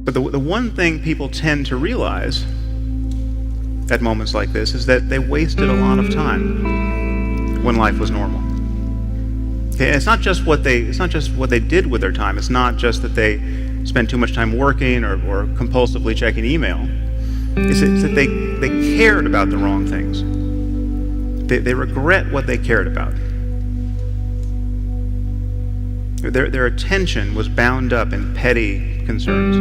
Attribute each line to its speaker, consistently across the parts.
Speaker 1: But the one thing people tend to realize at moments like this is that they wasted a lot of time when life was normal. Okay, and it's not just what they did with their time. It's not just that they spent too much time working or compulsively checking email. It's that they cared about the wrong things. They regret what they cared about. Their attention was bound up in petty concerns,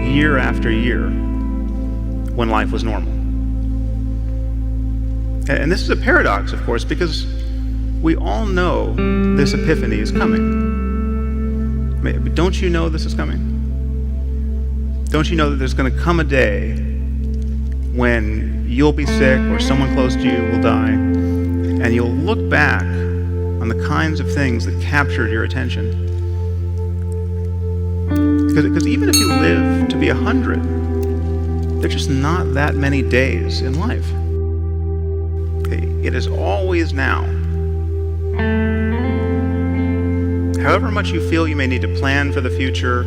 Speaker 1: year after year, when life was normal. And this is a paradox, of course, because we all know this epiphany is coming. But don't you know this is coming? Don't you know that there's going to come a day when you'll be sick or someone close to you will die, and you'll look back on the kinds of things that captured your attention? Because even if you live to be 100, there's just not that many days in life. It is always now. However much you feel you may need to plan for the future,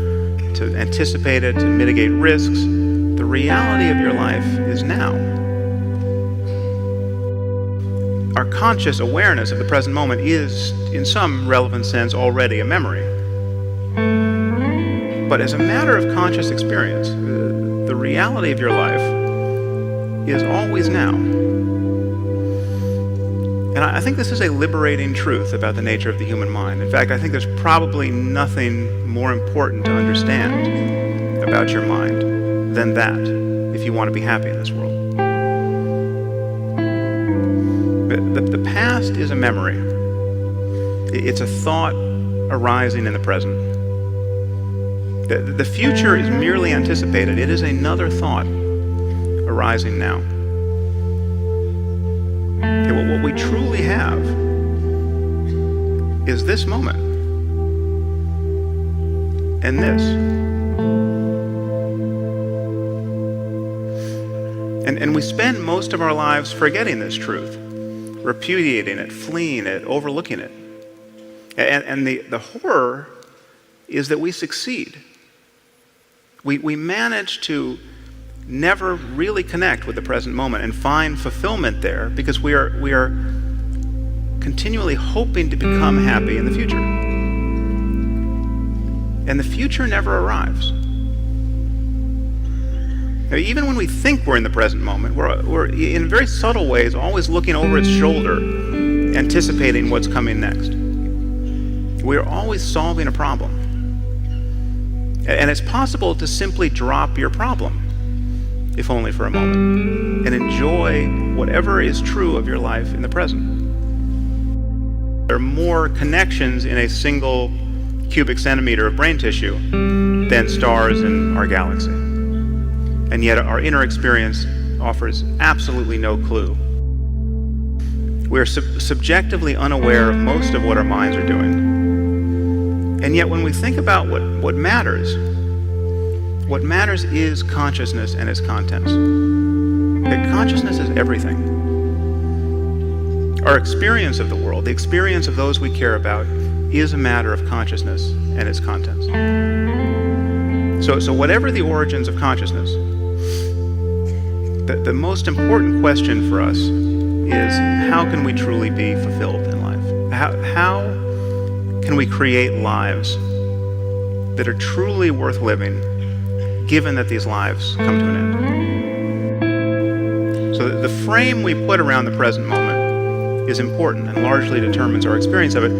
Speaker 1: to anticipate it, to mitigate risks, the reality of your life is now. Our conscious awareness of the present moment is, in some relevant sense, already a memory. But as a matter of conscious experience, the reality of your life is always now. And I think this is a liberating truth about the nature of the human mind. In fact, I think there's probably nothing more important to understand about your mind than that, if you want to be happy in this world. The past is a memory. It's a thought arising in the present. The future is merely anticipated. It is another thought arising now. What we truly have is this moment and this. And we spend most of our lives forgetting this truth, repudiating it, fleeing it, overlooking it. And the horror is that we succeed. We manage to never really connect with the present moment and find fulfillment there because we are continually hoping to become happy in the future. And the future never arrives. Now, even when we think we're in the present moment, we're in very subtle ways always looking over its shoulder, anticipating what's coming next. We're always solving a problem. And it's possible to simply drop your problem, if only for a moment, and enjoy whatever is true of your life in the present. There are more connections in a single cubic centimeter of brain tissue than stars in our galaxy. And yet our inner experience offers absolutely no clue. We're subjectively unaware of most of what our minds are doing. And yet when we think about what matters is consciousness and its contents. That consciousness is everything. Our experience of the world, the experience of those we care about, is a matter of consciousness and its contents. So whatever the origins of consciousness, the most important question for us is how can we truly be fulfilled in life? How can we create lives that are truly worth living, given that these lives come to an end? So the frame we put around the present moment is important and largely determines our experience of it.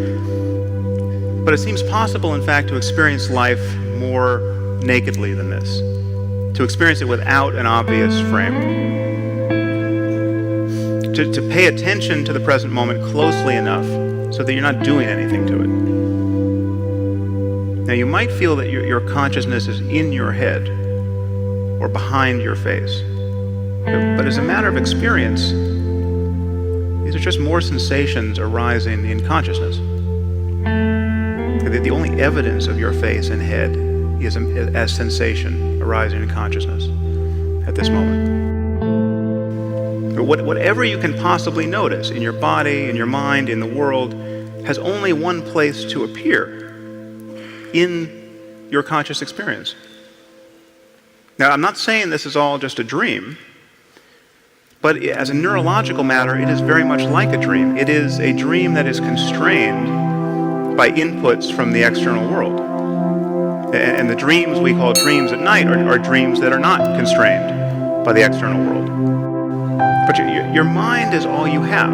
Speaker 1: But it seems possible, in fact, to experience life more nakedly than this, to experience it without an obvious frame, to pay attention to the present moment closely enough so that you're not doing anything to it. Now, you might feel that your consciousness is in your head or behind your face, but as a matter of experience, these are just more sensations arising in consciousness. The only evidence of your face and head is as sensation arising in consciousness at this moment. Whatever you can possibly notice in your body, in your mind, in the world, has only one place to appear: in your conscious experience. Now, I'm not saying this is all just a dream, but as a neurological matter, it is very much like a dream. It is a dream that is constrained by inputs from the external world. And the dreams we call dreams at night are dreams that are not constrained by the external world. But your mind is all you have.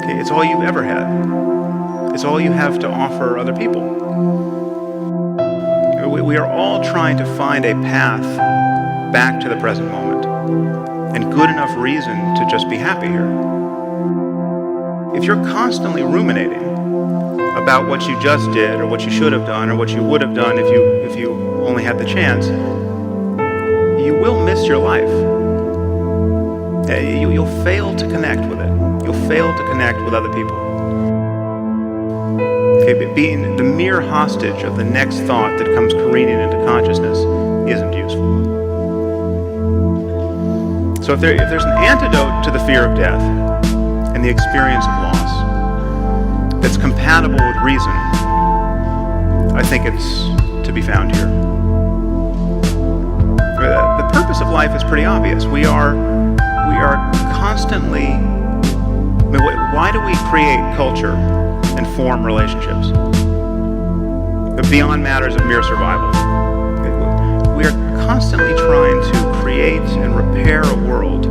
Speaker 1: Okay? It's all you've ever had. It's all you have to offer other people. We are all trying to find a path back to the present moment and good enough reason to just be happy here. If you're constantly ruminating about what you just did or what you should have done or what you would have done if you only had the chance, you will miss your life. You'll fail to connect with it. You'll fail to connect with other people. Okay, but being the mere hostage of the next thought that comes careening into consciousness isn't useful. So if there's an antidote to the fear of death and the experience of loss that's compatible with reason, I think it's to be found here. The purpose of life is pretty obvious. We are constantly. Why do we create culture and form relationships beyond matters of mere survival? We are constantly trying to create and repair a world